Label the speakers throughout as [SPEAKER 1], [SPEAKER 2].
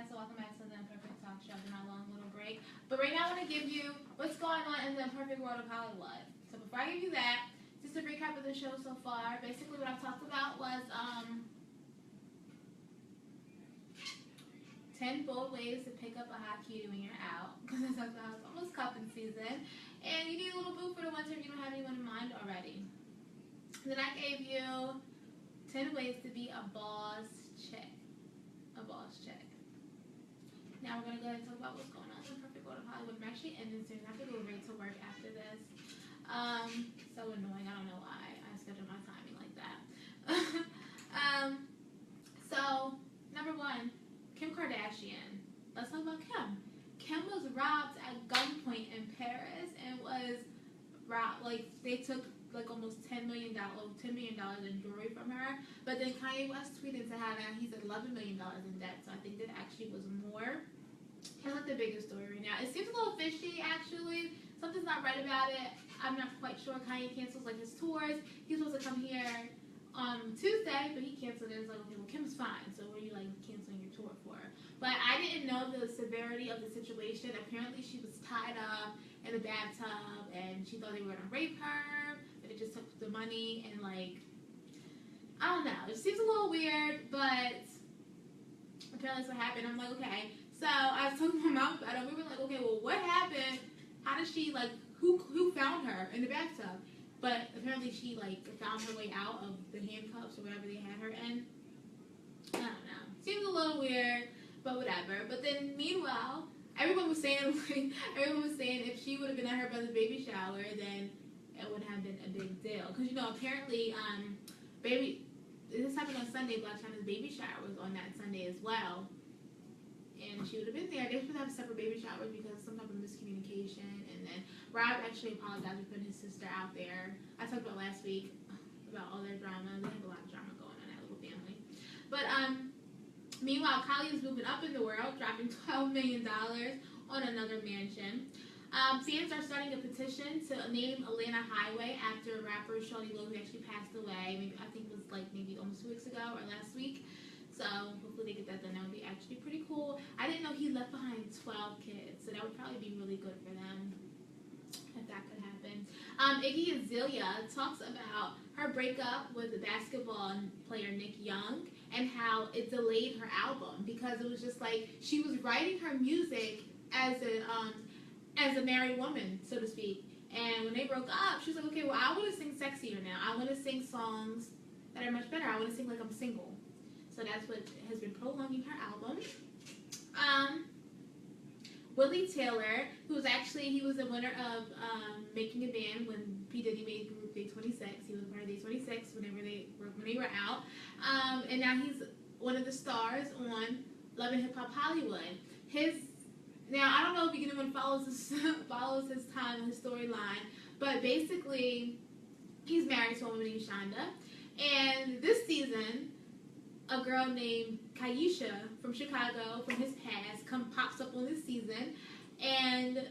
[SPEAKER 1] guys, so welcome back to the Imperfect Talk Show after my long little break. But right now I want to give you what's going on in the imperfect world of Hollywood. So before I give you that, just a recap of the show so far. Basically what I've talked about was 10 bold ways to pick up a hot cutie when you're out. Because it's almost cuffing season. And you need a little boo for the winter if you don't have anyone in mind already. And then I gave you 10 ways to be a boss chick. A boss chick. Now we're going to go ahead and talk about what's going on in the perfect world of Hollywood. I'm actually ending soon. I have to go right to work after this. So annoying. I don't know why I schedule my timing like that. So, number one, Kim Kardashian. Let's talk about Kim. Kim was robbed at gunpoint in Paris and was robbed. Like, they took like almost $10 million in jewelry from her. But then Kanye West tweeted to how now he's $11 million in debt. So I think that actually was more. That's like the biggest story right now. It seems a little fishy actually. Something's not right about it. I'm not quite sure. Kanye cancels like his tours. He's supposed to come here on Tuesday, but he canceled it. It's like, okay, well, Kim's fine. So what are you like canceling your tour for? But I didn't know the severity of the situation. Apparently she was tied up in a bathtub and she thought they were gonna rape her. It just took the money and like, I don't know. It seems a little weird, but apparently that's what happened. I'm like, okay. So I was talking to my mom about it. We were like, okay, well, what happened? How did she like? Who found her in the bathtub? But apparently she like found her way out of the handcuffs or whatever they had her in. I don't know. Seems a little weird, but whatever. But then meanwhile, everyone was saying if she would have been at her brother's baby shower, then it would have been a big deal. Because, you know, apparently, this happened on Sunday. Blac Chyna's baby shower was on that Sunday as well. And she would have been there. They should have separate baby showers because of some type of miscommunication. And then Rob actually apologized for putting his sister out there. I talked about last week about all their drama. They have a lot of drama going on in that little family. But, meanwhile, Kylie is moving up in the world, dropping $12 million on another mansion. Fans are starting a petition to name Atlanta Highway after rapper Shawty Lo, who actually passed away. I think it was like maybe almost 2 weeks ago or last week. So hopefully they get that done. That would be actually pretty cool. I didn't know he left behind 12 kids, so that would probably be really good for them if that could happen. Iggy Azalea talks about her breakup with the basketball player Nick Young and how it delayed her album because it was just like she was writing her music as a married woman, so to speak. And when they broke up, she was like, okay, well, I want to sing sexier now. I want to sing songs that are much better. I want to sing like I'm single. So that's what has been prolonging her album. Willie Taylor, he was the winner of Making a Band when P. Diddy made group Day 26. He was part of Day 26 when they were out. And now he's one of the stars on Love and Hip Hop Hollywood. Now, I don't know if anyone follows his storyline, but basically, he's married to a woman named Shonda. And this season, a girl named Kaisha from Chicago, from his past, pops up on this season and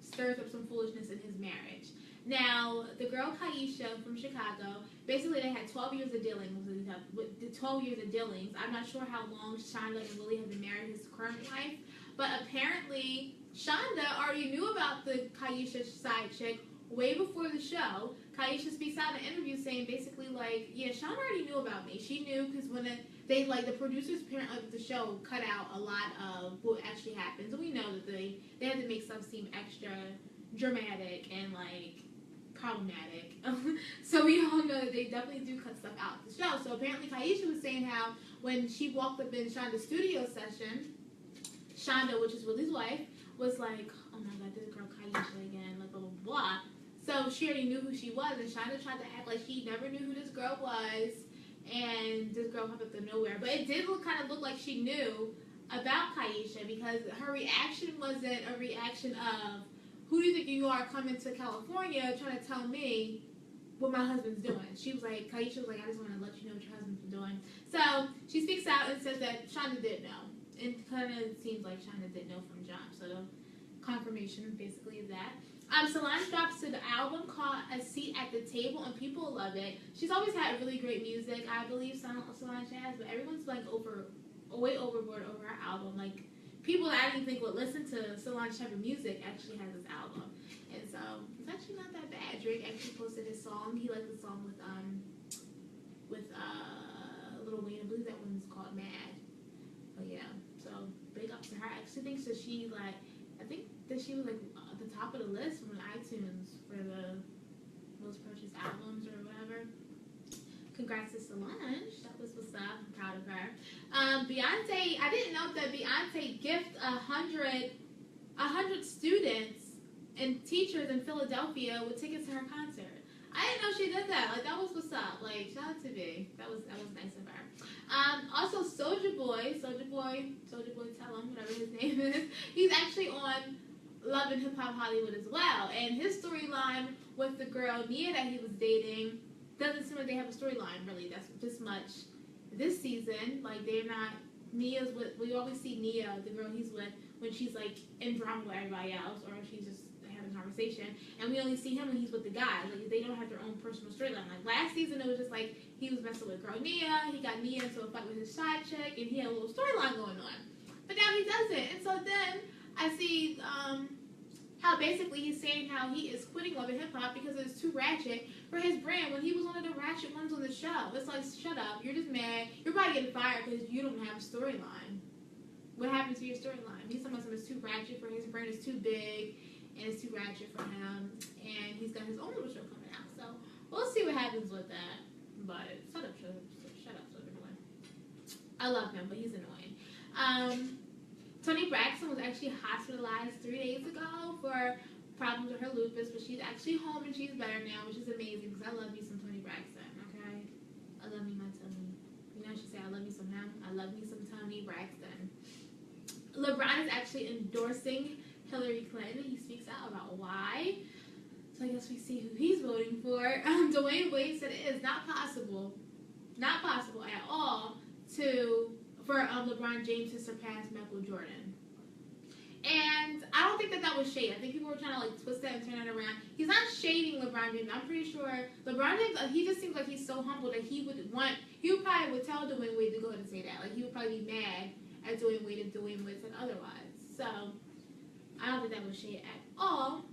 [SPEAKER 1] stirs up some foolishness in his marriage. Now, the girl Kaisha from Chicago, basically they had 12 years of dealings. I'm not sure how long Shonda and Willie have been married, his current wife. But apparently, Shonda already knew about the Kaisha side chick way before the show. Kaisha speaks out in an interview saying basically like, yeah, Shonda already knew about me. She knew because when the producers of the show cut out a lot of what actually happens. And we know that they had to make stuff seem extra dramatic and like problematic. So we all know that they definitely do cut stuff out of the show. So apparently Kaisha was saying how when she walked up in Shonda's studio session, Shonda, which is Willie's wife, was like, oh my god, this girl Kaisha again, like blah, blah, blah. So she already knew who she was, and Shonda tried to act like she never knew who this girl was, and this girl popped up to nowhere. But it did kind of look like she knew about Kaisha, because her reaction wasn't a reaction of, who do you think you are coming to California trying to tell me what my husband's doing? She was like, Kaisha was like, I just want to let you know what your husband's been doing. So she speaks out and says that Shonda did know. It kind of seems like Shonda did know from jump. So the confirmation basically is that. Solange drops an album called A Seat at the Table, and people love it. She's always had really great music, I believe Solange has, but everyone's like way overboard over her album. Like, people that I didn't think would listen to Solange type of music actually has this album. And so, it's actually not that bad. Drake actually posted his song. He liked the song with Lil Wayne. I believe that one's called Mad. But yeah, so big up to her. I actually think that she was like at the top of the list from iTunes for the most purchased albums or whatever. Congrats to Solange. That was what's up. I'm proud of her. Beyonce. I didn't know that Beyonce gifted 100 students and teachers in Philadelphia with tickets to her concert. I didn't know she did that. Like, that was what's up. Like, shout out to B. That was nice of her. Also, Soulja Boy, tell him, whatever his name is. He's actually on Love and Hip Hop Hollywood as well. And his storyline with the girl Nia that he was dating doesn't seem like they have a storyline really. That's this much this season. Like, they're not. Nia's with. We always see Nia, the girl he's with, when she's like in drama with everybody else, or she's just having a conversation, and we only see him when he's with the guys. Like, they don't have their own personal storyline. Like, last season it was just like he was messing with girl Nia, he got Nia into a fight with his side chick, and he had a little storyline going on. But now he doesn't. And so then I see how basically he's saying how he is quitting Love and Hip Hop because it's too ratchet for his brand when he was one of the ratchet ones on the show. It's like, shut up, you're just mad, you're probably getting fired because you don't have a storyline. What happened to your storyline? He's talking about something that's too ratchet for his brand, is too big, and it's too ratchet for him, and he's got his own little show coming out, so we'll see what happens with that. But shut up, everyone. I love him, but he's annoying. Toni Braxton was actually hospitalized 3 days ago for problems with her lupus, but she's actually home and she's better now, which is amazing because I love me some Toni Braxton, okay? I love me my Toni. You know, she said, I love me some him. I love me some Toni Braxton. LeBron is actually endorsing Hillary Clinton. He speaks out about why. So I guess we see who he's voting for. Dwayne Wade said it is not possible at all for LeBron James to surpass Michael Jordan. And I don't think that was shade. I think people were trying to like twist that and turn it around. He's not shading LeBron James. I'm pretty sure LeBron James, he just seems like he's so humble that he probably would tell Dwayne Wade to go ahead and say that. Like, he would probably be mad at Dwayne Wade if Dwayne Wade said otherwise. So I don't think that was shade at all.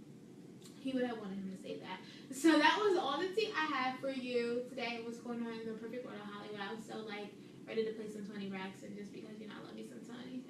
[SPEAKER 1] He would have wanted him to say that. So that was all the tea I had for you today. What's going on in the perfect world of Hollywood. I was so like ready to play some Toni Braxton just because, you know, I love me some Toni.